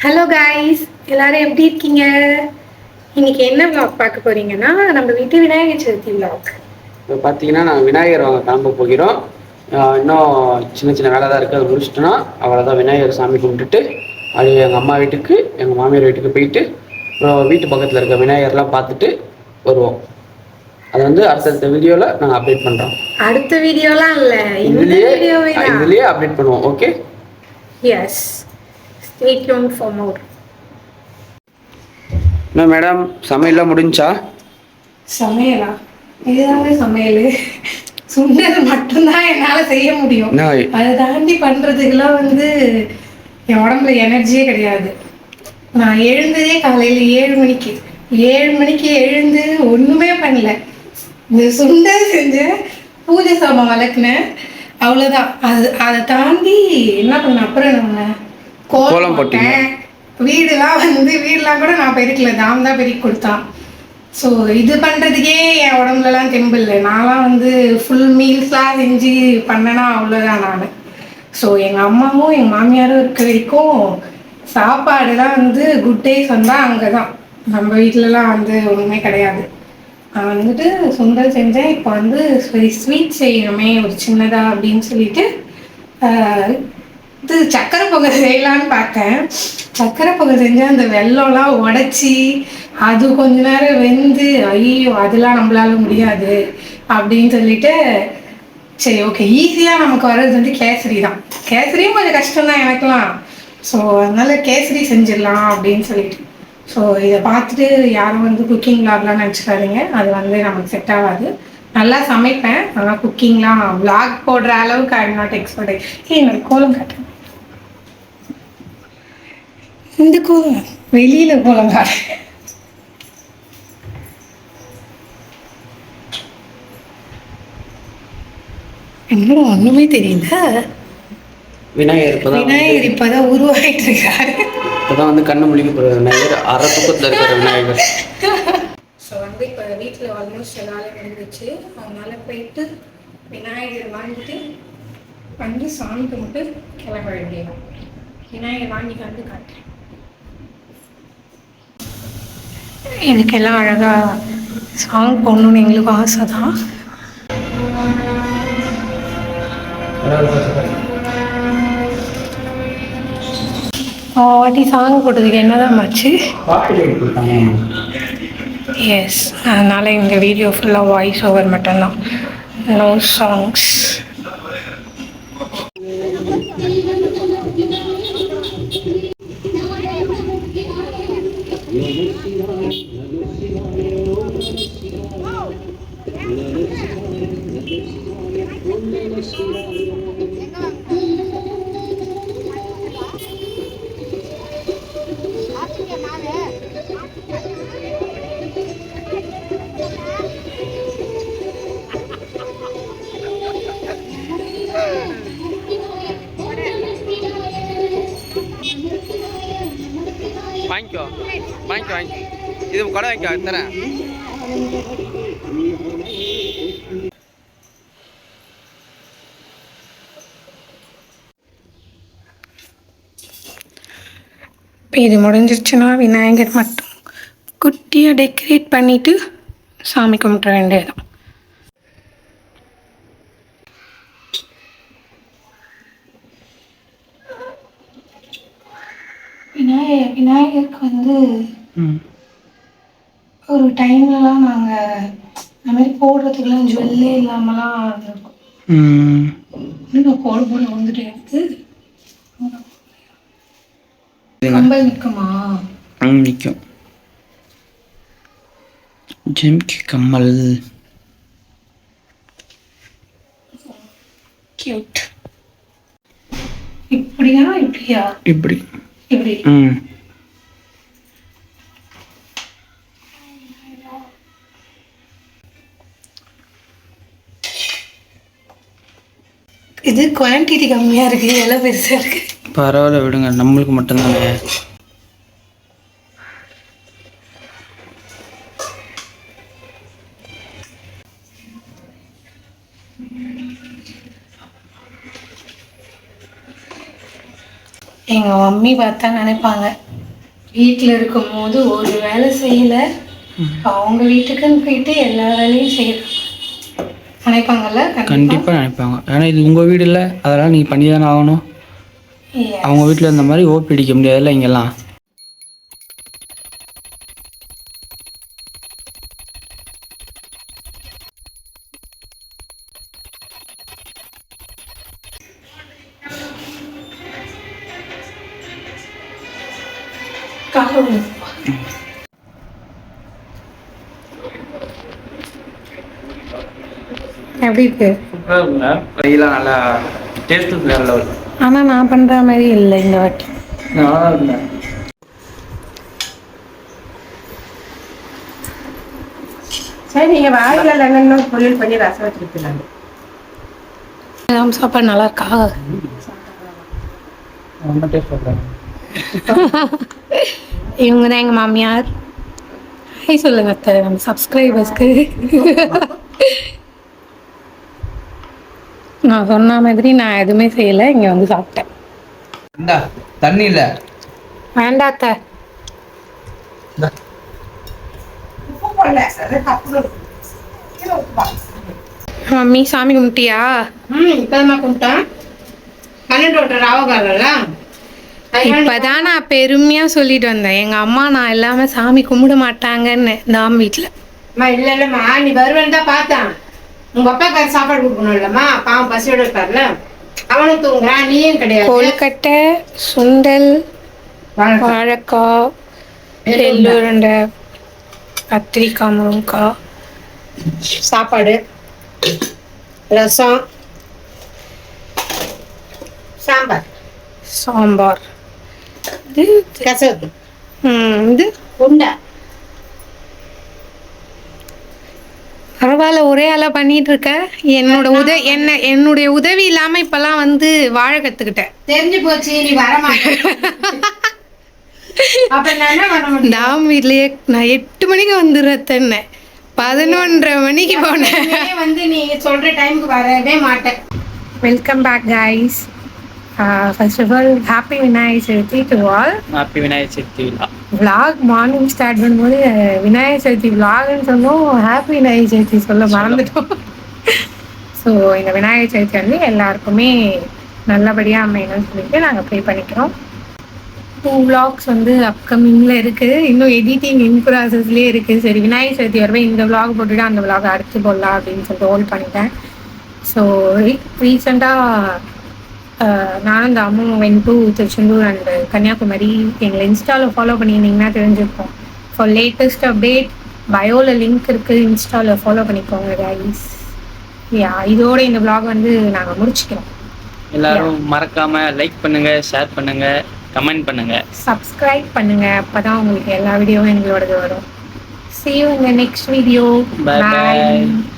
Hello guys, எல்லாரும் எப்படி இருக்கீங்க? இன்னைக்கு என்ன விளாக் பார்க்க போறீங்கன்னா, நம்ம வீட்டு விநாயகர் சதுர்த்தி விளாக். இப்போ பார்த்தீங்கன்னா நாங்கள் விநாயகர் வாங்க கிளம்ப போகிறோம். இன்னும் சின்ன சின்ன வேலை தான் இருக்குது, அதை முடிச்சிட்டோன்னா அவ்வளோதான். விநாயகர் சாமி கும்பிட்டுட்டு அது எங்கள் அம்மா வீட்டுக்கு எங்கள் மாமியார் வீட்டுக்கு போயிட்டு அப்புறம் வீட்டு பக்கத்தில் இருக்க விநாயகர்லாம் பார்த்துட்டு வருவோம். அது வந்து அடுத்தடுத்த வீடியோவில் நாங்கள் அப்டேட் பண்ணுறோம். அடுத்த வீடியோலாம் இல்லை, இதுலேயே அப்டேட் பண்ணுவோம். Okay, yes, stay tune for more. என்ன மேடம், சமையல்லாம் முடிஞ்சா? சமையலா? இதுதாங்க சமையல். சுண்டல் மட்டும்தான் என்னால் செய்ய முடியும். அதை தாண்டி பண்ணுறதுக்கெல்லாம் வந்து என் உடம்புல எனர்ஜியே கிடையாது. நான் எழுந்ததே காலையில் 7 மணிக்கு. 7 மணிக்கு எழுந்து ஒன்றுமே பண்ணல. இந்த சுண்டல் செஞ்சேன், பூஜை சாமான் வளர்க்குனேன், அவ்வளோதான். அதை தாண்டி என்ன பண்ணேன்? அப்புறம் நம்ம கோலம் போட்டேன். வீடெலாம் கூட நான் பெருக்கல, தாம் தான் பெருக்கி கொடுத்தான். ஸோ இது பண்ணுறதுக்கே என் உடம்புலலாம் தெம்பு இல்லை. நான்லாம் வந்து ஃபுல் மீல்ஸ்லாம் செஞ்சு பண்ணேன்னா அவ்வளோதான் நான். ஸோ எங்கள் அம்மாவும் எங்கள் மாமியாரும் இருக்க வரைக்கும் சாப்பாடுலாம் வந்து குட் டேஸ் வந்தால் அங்கே தான். நம்ம வீட்டிலலாம் வந்து ஒன்றுமே கிடையாது. நான் வந்துட்டு சுண்டல் செஞ்சேன். இப்போ வந்து ஸ்வீட் செய்யணுமே ஒரு சின்னதாக அப்படின்னு சொல்லிட்டு இது சக்கரை பொங்கல் செய்யலான்னு பார்த்தேன். சக்கரை பொங்கல் செஞ்சால் அந்த வெல்லம்லாம் உடச்சி அது கொஞ்ச நேரம் வெந்து, ஐயோ அதெல்லாம் நம்மளால முடியாது அப்படின்னு சொல்லிட்டு, சரி ஓகே, ஈஸியாக நமக்கு வர்றது வந்து கேசரி தான். கேசரியும் கொஞ்சம் கஷ்டம்தான் எனக்குலாம். ஸோ அதனால கேசரி செஞ்சிடலாம் அப்படின்னு சொல்லிட்டு. ஸோ இதை பார்த்துட்டு யாரும் வந்து குக்கிங் விளாக்லாம் நினச்சிக்காதீங்க, அது வந்து நமக்கு செட் ஆகாது. நல்லா சமைப்பேன், ஆனால் குக்கிங்லாம் விளாக் போடுற அளவுக்கு ஐ எம் நாட் எக்ஸ்பர்ட். என்னோட கோலம் காட்டுறேன். இந்த கோலம் வெளியில் கோலம் காட்டுறேன். என்னோட ஒன்றுமே தெரியல. விநாயகர் இப்போதான் உருவாகிட்டு இருக்காரு. இப்போதான் வந்து கண்ணு முழிக்க போகிற விநாயகர், அரை தூக்கத்தில் இருக்கிற விநாயகர். ஸோ வந்து இப்போ வீட்டில் ஆல்மோஸ்ட் எல்லாமே முடிஞ்சிச்சு. அதனால போயிட்டு விநாயகர் வாங்கிட்டு வந்து சாமி கும்பிட்டு கிளம்ப வேண்டியதான். விநாயகர் வாங்கிட்டு வந்து காட்டுறேன். இதுக்கெல்லாம் அழகாக சாங் போடணுன்னு எங்களுக்கும் ஆசை தான். வாட்டி சாங் போட்டதுக்கு என்னதான் ஆச்சு? எஸ், அதனால் இந்த வீடியோ ஃபுல்லாக வாய்ஸ் ஓவர் மட்டும்தான், நோ சாங்ஸ். வாங்கிக்கோ வாங்கிக்கோ வாங்கி, இது கடை வாங்கிக்கோ தரேன். இப்போ இது முடிஞ்சிருச்சுன்னா விநாயகர் மட்டும் குட்டியாக டெக்கரேட் பண்ணிவிட்டு சாமி கும்பிட வேண்டியதுதான். விநாயகருக்கு வந்து ஒரு டைம்லலாம் நாங்கள் இந்த மாதிரி போடுறதுக்குலாம் ஜுவல்லே இல்லாமலாம் இருந்திருக்கோம். இன்னும் போட போட வந்துட்டு எனக்கு கம்பல் நிற்குமா? நிற்கும். ஜிம்கி கம்மல் கியூட். இப்படியா இப்படியா? இப்படி இப்படி. இது குவான்டிட்டி கம்மியாக இருக்குது, எல்லாம் பெருசாக இருக்குது. பரவாயில்ல விடுங்க, நம்மளுக்கு மட்டும்தானே. எங்கள் மம்மி பார்த்தா நினைப்பாங்க, வீட்டில் இருக்கும்போது ஒரு வேலை செய்யலை, அவங்க வீட்டுக்குன்னு போயிட்டு எல்லா வேலையும் செய்யறாங்க. நினைப்பாங்கல்ல? கண்டிப்பாக நினைப்பாங்க. ஏன்னா இது உங்கள் வீடு இல்லை, அதெல்லாம் நீங்கள் பண்ணி தானே ஆகணும். அவங்க வீட்டில் இருந்த மாதிரி ஓப்பி அடிக்க முடியாதுல்ல இங்கெல்லாம். எப்படி இருக்கு? சூப்பராக இருக்குங்க. ஃப்ரைலாம் நல்லா டேஸ்ட்டும் வேறு லெவல். ஆனால் நான் பண்ணுற மாதிரி இல்லை இந்த வாட்டி. நல்லா இருக்குங்க. சரி, நீங்கள் வாயில் என்னென்ன பொரியல் பண்ணி ரசம் வச்சுருக்கீங்க. சாப்பாடு நல்லா இருக்கா? ரொம்ப டேஸ்ட் பண்ணுறாங்க. இவங்க தான் எங்கள் மாமியார். ஹை சொல்லுங்க அத்தை நம்ம சப்ஸ்கிரைபர்ஸ்க்கு. நான் சொன்ன மாதிரி நான் எதுவுமே செய்யலை, இங்கே வந்து சாப்பிட்டேன். இந்தா தண்ணி இல்லை. வேண்டா அத்தை. உப்பு போடல, அது கப்பு. மம்மி சாமி கும்பிட்டியா? இப்போ தான் கும்பிட்டேன். 12 ராவகாரம்ல. இப்பதான் நான் பெருமையா சொல்லிட்டு வந்தேன், எங்க அம்மா நான் எல்லாமே சாமி கும்பிட மாட்டாங்கன்னு நாம் வீட்டுல. அம்மா இல்லை இல்லைம்மா, நீ வருவேன்னு தான் பார்த்தேன். உங்கள் அப்பாக்கார சாப்பாடு கொடுக்கணும் இல்லைம்மா, பாவம் பசியோட இருப்பார்ல, அவனும் தூங்குறான், நீயும் கிடையாது. கொழுக்கட்டை, சுண்டல், வாழைக்காய், எள்ளுருண்டை, கத்திரிக்காய், முருங்கைக்காய், சாப்பாடு, ரசம், சாம்பார், சாம்பார், கசப்பு, இது உண்டை. பரவாயில்ல, ஒரே ஆளா பண்ணிட்டு இருக்க. என்னுடைய உதவி இல்லாம இப்பெல்லாம் வந்து வாழ கத்துக்கிட்டேன். தெரிஞ்சு போச்சு, நீ வர மாட்டேன். அப்ப நான் என்ன பண்ண முடியும்? நாம் வீட்லயே நான் 8 மணிக்கு வந்துடுறேன், 11:30 மணிக்கு போனேன். வந்து நீ சொல்ற டைமுக்கு வரவே மாட்டேன். Welcome back guys. First of all happy Vinayagar Chaturthi to all. Happy Vinayagar Chaturthi. vlog morning start பண்ணும்போது விநாயகர் சதுர்த்தி vlogன்னு சொன்னோம், ஹாப்பி விநாயகர் சதுர்த்தி சொல்ல மறந்துட்டோம். ஸோ இந்த விநாயகர் சதுர்த்தி வந்து எல்லாருக்குமே நல்லபடியாக அமையணும்னு சொல்லிட்டு நாங்கள் ப்ரே பண்ணிக்கிறோம். 2 vlogs வந்து அப்கமிங்கில் இருக்குது, இன்னும் எடிட்டிங் இன் ப்ராசஸ்லேயே இருக்குது. சரி விநாயகர் சதுர்த்தி வரவே இந்த vlog போட்டுவிட்டு அந்த vlog அடுத்து போடலாம் அப்படின்னு சொல்லிட்டு ஹோல்ட் பண்ணிட்டேன். ஸோ ரீசெண்டாக நானும் இந்த அம்மும் went to Tiruchendur and Kanyakumari. எங்களை இன்ஸ்டாவில் ஃபாலோ பண்ணியிருந்தீங்கன்னா தெரிஞ்சுருக்கோம். ஃபார் லேட்டஸ்ட் அப்டேட் பயோவில் லிங்க் இருக்குது, இன்ஸ்டாவில் ஃபாலோ பண்ணிக்கோங்க கைஸ். இதோட இந்த vlog வந்து நாங்கள் முடிச்சுக்கிறோம். எல்லாரும் மறக்காம லைக் பண்ணுங்க, ஷேர் பண்ணுங்க, கமெண்ட் பண்ணுங்க, சப்ஸ்கிரைப் பண்ணுங்க. அப்பதான் உங்களுக்கு எல்லா வீடியோவும் எங்களோடது வரும். See you in the next video. Bye bye.